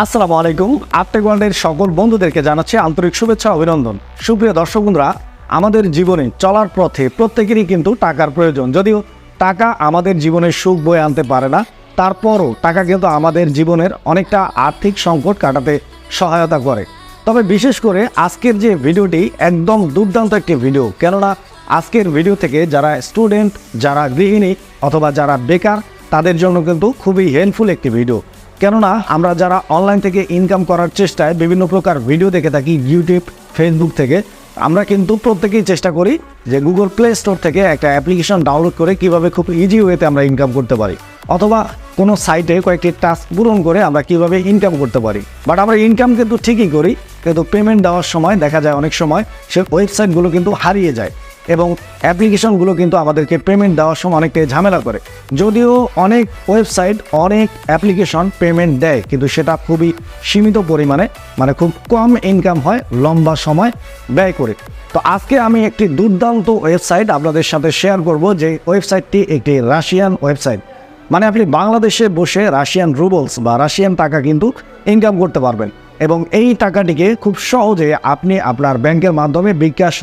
আসসালামু আলাইকুম। UpTech ওয়ার্ল্ডের সকল বন্ধুদেরকে জানাচ্ছি আন্তরিক শুভেচ্ছা অভিনন্দন। সুপ্রিয় দর্শক বন্ধুরা, আমাদের জীবনে চলার পথে প্রত্যেকেরই কিন্তু টাকার প্রয়োজন। যদিও টাকা আমাদের জীবনে সুখ বয়ে আনতে পারে না, তারপরও টাকা কিন্তু আমাদের জীবনের অনেকটা আর্থিক সংকট কাটাতে সহায়তা করে। তবে বিশেষ করে আজকের যে ভিডিওটি একদম দুর্দান্ত একটি ভিডিও, কেননা আজকের ভিডিও থেকে যারা স্টুডেন্ট, যারা গৃহিণী অথবা যারা বেকার, তাদের জন্য কিন্তু খুবই হেল্পফুল একটি ভিডিও। কেননা আমরা যারা অনলাইন থেকে ইনকাম করার চেষ্টায় বিভিন্ন প্রকার ভিডিও দেখে থাকি, ইউটিউব, ফেসবুক থেকে, আমরা কিন্তু প্রত্যেকেই চেষ্টা করি যে গুগল প্লে স্টোর থেকে একটা অ্যাপ্লিকেশন ডাউনলোড করে কিভাবে খুব ইজি ওয়েতে আমরা ইনকাম করতে পারি, অথবা কোনো সাইটে কয়েকটি টাস্ক পূরণ করে আমরা কিভাবে ইনকাম করতে পারি। বাট আমরা ইনকাম কিন্তু ঠিকই করি, কিন্তু পেমেন্ট দেওয়ার সময় দেখা যায় অনেক সময় সে ওয়েবসাইটগুলো কিন্তু হারিয়ে যায় এবং অ্যাপ্লিকেশনগুলো কিন্তু আমাদেরকে পেমেন্ট দেওয়ার সময় অনেকটাই ঝামেলা করে। যদিও অনেক ওয়েবসাইট, অনেক অ্যাপ্লিকেশন পেমেন্ট দেয়, কিন্তু সেটা খুবই সীমিত পরিমাণে, মানে খুব কম ইনকাম হয় লম্বা সময় ব্যয় করে। তো আজকে আমি একটি দুর্দান্ত ওয়েবসাইট আপনাদের সাথে শেয়ার করব, যে ওয়েবসাইটটি একটি রাশিয়ান ওয়েবসাইট। মানে আপনি বাংলাদেশে বসে রাশিয়ান রুবলস বা রাশিয়ান টাকা কিন্তু ইনকাম করতে পারবেন এবং এই টাকাটিকে খুব সহজে আপনি আপনার ব্যাংকের মাধ্যমে, বিকাশ,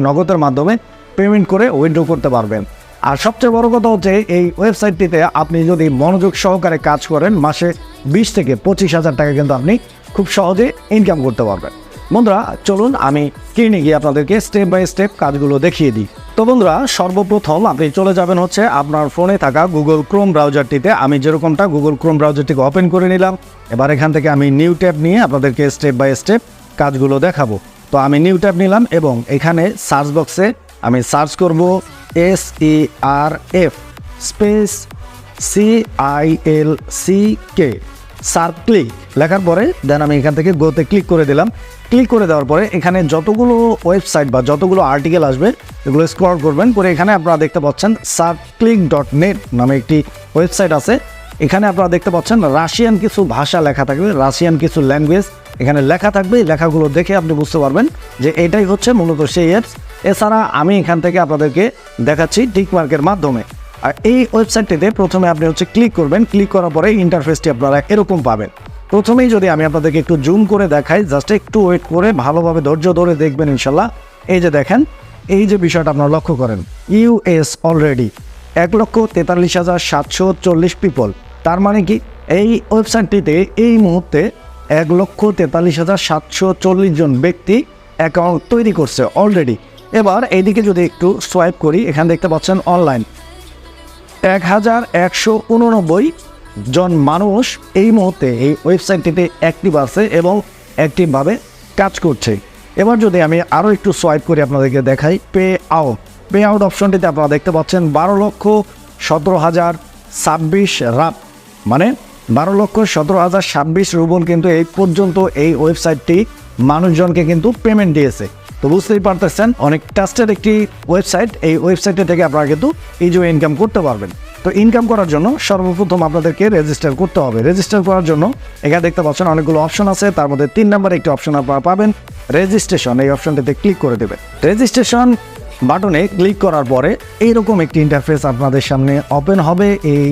নগদের মাধ্যমে পেমেন্ট করে উইথড্র করতে পারবেন। আর সবচেয়ে বড় কথা হচ্ছে, এই ওয়েবসাইটটিতে আপনি যদি মনোযোগ সহকারে কাজ করেন, মাসে 20 থেকে 25,000 টাকা কিন্তু আপনি খুব সহজে ইনকাম করতে পারবেন। বন্ধুরা চলুন আমি স্ক্রিনে গিয়ে আপনাদেরকে স্টেপ বাই স্টেপ কাজগুলো দেখিয়ে দিই। তো বন্ধুরা, সর্বপ্রথম আপনি চলে যাবেন হচ্ছে আপনার ফোনে থাকা গুগল ক্রোম ব্রাউজারটিতে। আমি যেরকমটা গুগল ক্রোম ব্রাউজারটিকে ওপেন করে নিলাম। এবার এখান থেকে আমি নিউ ট্যাব নিয়ে আপনাদেরকে স্টেপ বাই স্টেপ কাজগুলো দেখাবো। তো আমি নিউ ট্যাব নিলাম এবং এখানে সার্চ বক্সে আমি সার্চ করব SERF স্পেস CILCK সার্কলিক লেখার পরে দেন আমি এখান থেকে গোতে ক্লিক করে দিলাম। ক্লিক করে দেওয়ার পরে এখানে যতগুলো ওয়েবসাইট বা যতগুলো আর্টিকেল আসবে এগুলো স্ক্রল করবেন করে এখানে আপনারা দেখতে পাচ্ছেন sarklik.net নামে একটি ওয়েবসাইট আছে। এখানে আপনারা দেখতে পাচ্ছেন রাশিয়ান কিছু ভাষা লেখা থাকবে, রাশিয়ান কিছু ল্যাঙ্গুয়েজ এখানে লেখা থাকবে। লেখাগুলো দেখে আপনি বুঝতে পারবেন যে এটাই হচ্ছে মূলত সেই অ্যাপস। এছাড়া আমি এখান থেকে আপনাদেরকে দেখাচ্ছি টিকমার্কের মাধ্যমে। আর এই ওয়েবসাইটটিতে প্রথমে আপনি হচ্ছে ক্লিক করবেন। ক্লিক করার পরে ইন্টারফেসটি আপনারা এরকম পাবেন। প্রথমেই যদি আমি আপনাদেরকে একটু জুম করে দেখাই, জাস্ট একটু ওয়েট করে ভালোভাবে ধৈর্য ধরে দেখবেন ইনশাল্লাহ। এই যে দেখেন, এই যে বিষয়টা আপনারা লক্ষ্য করেন, US অলরেডি 1,43,740 পিপল। তার মানে কি, এই ওয়েবসাইটটিতে এই মুহূর্তে 1,43,740 জন ব্যক্তি অ্যাকাউন্ট তৈরি করছে অলরেডি। এবার এইদিকে যদি একটু সোয়াইপ করি, এখানে দেখতে পাচ্ছেন অনলাইন 1,189 জন মানুষ এই মুহূর্তে এই ওয়েবসাইটটিতে অ্যাক্টিভ আছে এবং অ্যাক্টিভভাবে কাজ করছে। এবার যদি আমি আরও একটু সোয়াইপ করে আপনাদেরকে দেখাই, পে আউট অপশনটিতে আপনারা দেখতে পাচ্ছেন 12,17,026 রাপ, মানে 12,17,026 রুবল কিন্তু এই পর্যন্ত এই ওয়েবসাইটটি মানুষজনকে কিন্তু পেমেন্ট দিয়েছে। তো বুঝতেই পারতেছেন অনেক ট্রাস্টেড একটি ওয়েবসাইট। এই ওয়েবসাইটে থেকে আপনারা কিন্তু ইজি ইনকাম করতে পারবেন। তো ইনকাম করার জন্য সর্বপ্রথম আপনাদেরকে রেজিস্টার করতে হবে। রেজিস্টার করার জন্য এখানে দেখতে পাচ্ছেন অনেকগুলো অপশন আছে, তার মধ্যে 3 নম্বরে একটি অপশন আপনারা পাবেন রেজিস্ট্রেশন। এই অপশনটিতে ক্লিক করে দেবেন। রেজিস্ট্রেশন বাটনে ক্লিক করার পরে এইরকম একটি ইন্টারফেস আপনাদের সামনে ওপেন হবে। এই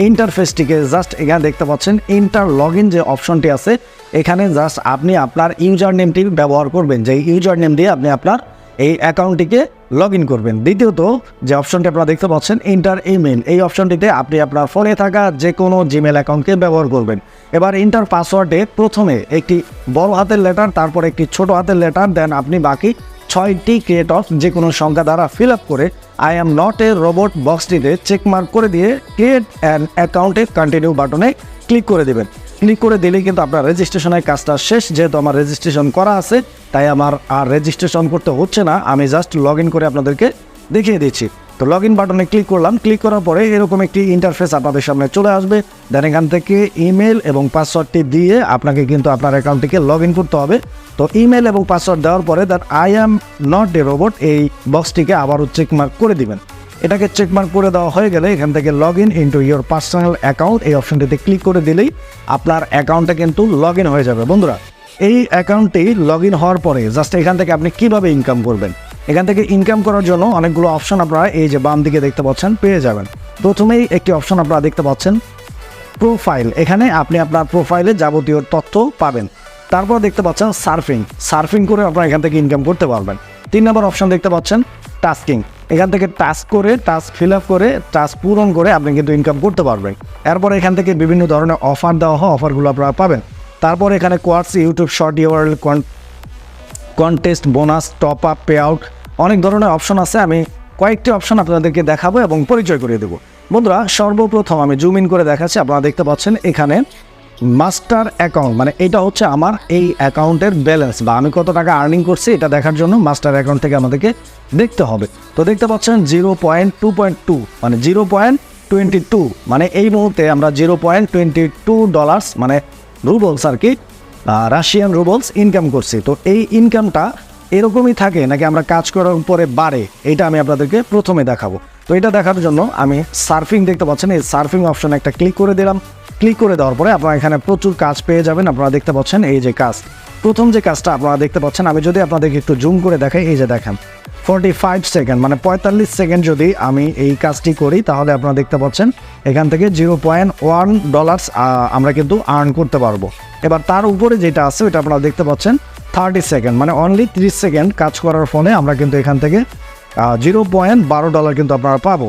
ইন্টারফেসটিকে জাস্ট এখানে দেখতে পাচ্ছেন ইন্টার লগ ইন যে অপশনটি আছে, এখানে জাস্ট আপনি আপনার ইউজার নেমটি ব্যবহার করবেন, যে ইউজার নেম দিয়ে আপনি আপনার এই অ্যাকাউন্টটিকে লগ ইন করবেন। দ্বিতীয়ত যে অপশনটি আপনারা দেখতে পাচ্ছেন ইন্টার ইমেল, এই অপশনটিতে আপনি আপনার ফোনে থাকা যে কোনো জিমেল অ্যাকাউন্টকে ব্যবহার করবেন। এবার ইন্টার পাসওয়ার্ডে প্রথমে একটি বড় হাতের লেটার, তারপর একটি ছোট হাতের লেটার, দেন আপনি বাকি 6টি ক্রিয়েট অফ যে কোনো সংখ্যা দ্বারা ফিল আপ করে I am not a robot বক্সটিতে চেকমার্ক করে দিয়ে ক্রিয়েট অ্যান অ্যাকাউন্টে কন্টিনিউ বাটনে ক্লিক করে দেবেন। ক্লিক করে দিলেই কিন্তু আপনার রেজিস্ট্রেশনের কাজটা শেষ। যেহেতু আমার রেজিস্ট্রেশন করা আছে তাই আমার আর রেজিস্ট্রেশন করতে হচ্ছে না, আমি জাস্ট লগ ইন করে আপনাদেরকে দেখিয়ে দিচ্ছি। তো লগ ইন বাটনে ক্লিক করলাম। ক্লিক করার পরে এরকম একটি ইন্টারফেস আপনাদের সামনে চলে আসবে। দেন এখান থেকে ইমেল এবং পাসওয়ার্ডটি দিয়ে আপনাকে কিন্তু আপনার অ্যাকাউন্টটিকে লগ ইন করতে হবে। তো ইমেল এবং পাসওয়ার্ড দেওয়ার পরে then I am not a robot এই বক্সটিকে আবারও চেকমার্ক করে দিবেন। এটাকে চেকমার্ক করে দেওয়া হয়ে গেলে এখান থেকে log in into your personal account এই অপশনটিতে ক্লিক করে দিলেই আপনার অ্যাকাউন্টটা কিন্তু লগ ইন হয়ে যাবে। বন্ধুরা, এই অ্যাকাউন্টটি লগ ইন হওয়ার পরে জাস্ট এখান থেকে আপনি কিভাবে ইনকাম করবেন, এখান থেকে ইনকাম করার জন্য অনেকগুলো অপশন আপনারা এই যে বাম দিকে দেখতে পাচ্ছেন পেয়ে যাবেন। প্রথমেই একটি অপশন আপনারা দেখতে পাচ্ছেন প্রোফাইল, এখানে আপনি আপনার প্রোফাইলে যাবতীয় তথ্য পাবেন। তারপর দেখতে পাচ্ছেন সার্ফিং করে আপনারা এখান থেকে ইনকাম করতে পারবেন। 3 নম্বর অপশন দেখতে পাচ্ছেন টাস্কিং, এখান থেকে টাস্ক ফিল আপ করে টাস্ক পূরণ করে আপনি কিন্তু ইনকাম করতে পারবেন। এরপর এখান থেকে বিভিন্ন ধরনের অফার দেওয়া হয়, অফারগুলো আপনারা পাবেন। তারপর এখানে quartz, YouTube short, URL contest, bonus, top up, pay out, অনেক ধরনের অপশন আছে। আমি কয়েকটি অপশন আপনাদেরকে দেখাবো এবং পরিচয় করিয়ে দেবো। বন্ধুরা, সর্বপ্রথম আমি জুম ইন করে দেখাচ্ছি। আপনারা দেখতে পাচ্ছেন এখানে মাস্টার অ্যাকাউন্ট, মানে এটা হচ্ছে আমার এই অ্যাকাউন্টের ব্যালেন্স বা আমি কত টাকা আর্নিং করছি এটা দেখার জন্য মাস্টার অ্যাকাউন্ট থেকে আমাদেরকে দেখতে হবে। তো দেখতে পাচ্ছেন 0.2.2 মানে 0.22, মানে এই মুহূর্তে আমরা $0.22 মানে রুবলস আর কি, রাশিয়ান রুবলস ইনকাম করছি। তো এই ইনকামটা এরকমই থাকে নাকি আমরা কাজ করার পরে বাড়ে, এটা আমি আপনাদেরকে প্রথমে দেখাবো। তো এটা দেখার জন্য আমি সার্ফিং দেখতে পাচ্ছেন, এই সার্ফিং অপশনে একটা ক্লিক করে দিলাম। ক্লিক করে দেওয়ার পরে আপনারা এখানে প্রচুর কাজ পেয়ে যাবেন। আপনারা দেখতে পাচ্ছেন এই যে কাজ, প্রথম যে কাজটা আপনারা দেখতে পাচ্ছেন, আমি যদি আপনাদেরকে একটু জুম করে দেখাই, এই যে দেখেন 45 সেকেন্ড মানে 45 সেকেন্ড যদি আমি এই কাজটি করি তাহলে আপনারা দেখতে পাচ্ছেন এখান থেকে $0.1 আমরা কিন্তু আর্ন করতে পারবো। এবার তার উপরে যেটা আছে ওটা আপনারা দেখতে পাচ্ছেন 30 সেকেন্ড মানে অনলি 30 সেকেন্ড কাজ করার ফলে আমরা কিন্তু এখান থেকে $0.12 কিন্তু আপনারা পাবো।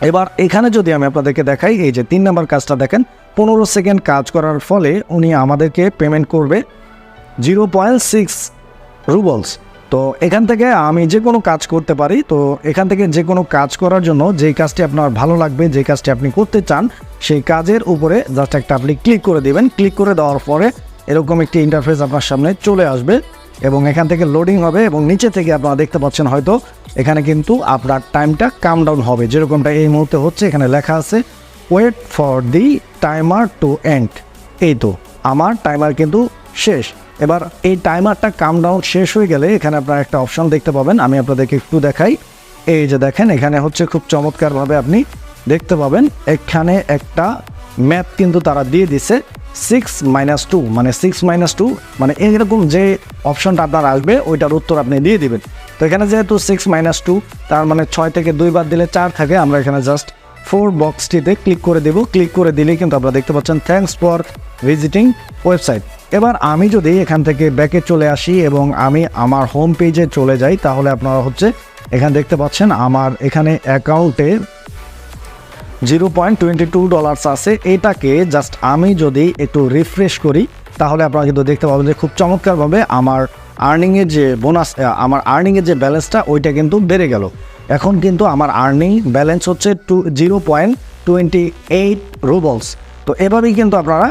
এবার এখানে যদি আমি আপনাদেরকে দেখাই, এই যে 3 নম্বর কাজটা দেখেন, 15 সেকেন্ড কাজ করার ফলে উনি আমাদেরকে পেমেন্ট করবে 0.6 রুবলস। তো এখান থেকে আমি যে কোনো কাজ করতে পারি। তো এখান থেকে যে কোনো কাজ করার জন্য যেই কাজটি আপনার ভালো লাগবে, যে কাজটি আপনি করতে চান, সেই কাজের উপরে জাস্ট একটা আপনি ক্লিক করে দেবেন। ক্লিক করে দেওয়ার পরে এরকম একটি ইন্টারফেস আপনার সামনে চলে আসবে এবং এখান থেকে লোডিং হবে এবং নিচে থেকে আপনারা দেখতে পাচ্ছেন হয়তো এখানে কিন্তু আপনার টাইমটা কাউন্টডাউন হবে, যেরকমটা এই মুহূর্তে হচ্ছে। এখানে লেখা আছে wait for the timer to end. এই তো আমার টাইমার কিন্তু শেষ। এবার এই টাইমারটা কাউন্টডাউন শেষ হয়ে গেলে এখানে আপনারা একটা অপশন দেখতে পাবেন, আমি আপনাদেরকে একটু দেখাই। এই যে দেখেন এখানে হচ্ছে খুব চমৎকারভাবে আপনি দেখতে পাবেন এখানে একটা ম্যাথ কিন্তু তারা দিয়ে দিছে 6-2 মানে 6-2 মানে এরকম যে অপশনটা আপনার আসবে ওইটার উত্তর আপনি দিয়ে দিবেন। তো এখানে যেহেতু 6-2 তার মানে 6 থেকে 2 বাদ দিলে 4 থাকে, আমরা এখানে জাস্ট 4 বক্সটিতে ক্লিক করে দেব। ক্লিক করে দিলেই কিন্তু আপনারা দেখতে পাচ্ছেন থ্যাঙ্কস ফর ভিজিটিং ওয়েবসাইট। এবার আমি যদি এখান থেকে ব্যাকে চলে আসি এবং আমি আমার হোম পেজে চলে যাই তাহলে আপনারা হচ্ছে এখানে দেখতে পাচ্ছেন আমার এখানে অ্যাকাউন্টে $0.22 আছে। এটাকে জাস্ট আমি যদি একটু রিফ্রেশ করি তাহলে আপনারা কিন্তু দেখতে পাবেন যে খুব চমৎকারভাবে আমার আর্নিংয়ের যে বোনাস, আমার আর্নিংয়ের যে ব্যালেন্সটা ওইটা কিন্তু বেড়ে গেল। এখন কিন্তু আমার আর্নিং ব্যালেন্স হচ্ছে 0.28 রুবলস। তো এভাবেই কিন্তু আপনারা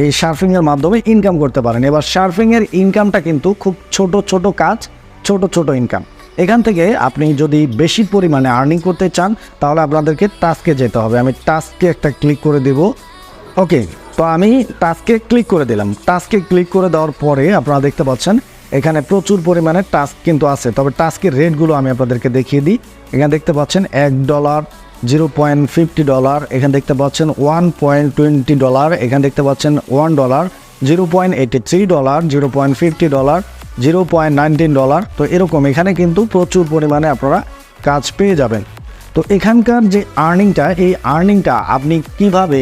এই সার্ফিংয়ের মাধ্যমে ইনকাম করতে পারেন। এবার সার্ফিংয়ের ইনকামটা কিন্তু খুব ছোট কাজ, ছোট ইনকাম। এখান থেকে আপনি যদি বেশি পরিমাণে আর্নিং করতে চান তাহলে আপনাদেরকে টাস্কে যেতে হবে। আমি টাস্কে একটা ক্লিক করে দেব। ওকে, তো আমি টাস্কে ক্লিক করে দিলাম। টাস্কে ক্লিক করে দেওয়ার পরে আপনারা দেখতে পাচ্ছেন এখানে প্রচুর পরিমাণে টাস্ক কিন্তু আছে, তবে টাস্কের রেটগুলো আমি আপনাদেরকে দেখিয়ে দিই। এখানে দেখতে পাচ্ছেন $1, $0.50, এখানে দেখতে পাচ্ছেন $1.20, এখানে দেখতে পাচ্ছেন $1, $0.83, $0.50, $0.19। তো এরকম এখানে কিন্তু প্রচুর পরিমাণে আপনারা কাজ পেয়ে যাবেন। তো এখানকার যে আর্নিংটা, এই আর্নিংটা আপনি কিভাবে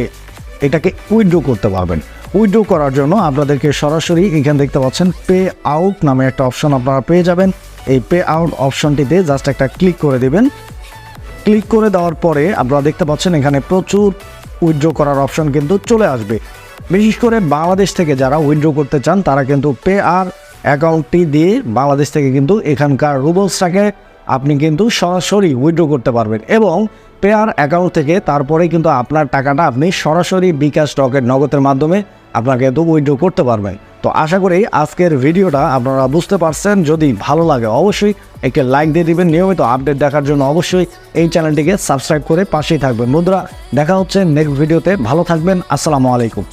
এটাকে উইথড্র করতে পারবেন। উইথড্র করার জন্য আপনাদেরকে সরাসরি এখানে দেখতে পাচ্ছেন পে আউট নামে একটা অপশন আপনারা পেয়ে যাবেন। এই পে আউট অপশনটিতে জাস্ট একটা ক্লিক করে দেবেন। ক্লিক করে দেওয়ার পরে আপনারা দেখতে পাচ্ছেন এখানে প্রচুর উইথড্র করার অপশন কিন্তু চলে আসবে। বিশেষ করে বাংলাদেশ থেকে যারা উইথড্র করতে চান তারা কিন্তু পে আর অ্যাকাউন্টটি দিয়ে বাংলাদেশ থেকে কিন্তু এখানকার রুবলসটাকে আপনি কিন্তু সরাসরি উইথড্র করতে পারবেন এবং পেয়ার অ্যাকাউন্ট থেকে তারপরে কিন্তু আপনার টাকাটা আপনি সরাসরি বিকাশ রকেট নগদের মাধ্যমে আপনাকে কিন্তু উইথড্র করতে পারবেন। তো আশা করি আজকের ভিডিওটা আপনারা বুঝতে পারছেন। যদি ভালো লাগে অবশ্যই একটা লাইক দিয়ে দিবেন। নিয়মিত আপডেট দেখার জন্য অবশ্যই এই চ্যানেলটিকে সাবস্ক্রাইব করে পাশেই থাকবেন। বন্ধুরা, দেখা হচ্ছে নেক্সট ভিডিওতে। ভালো থাকবেন। আসসালামু আলাইকুম।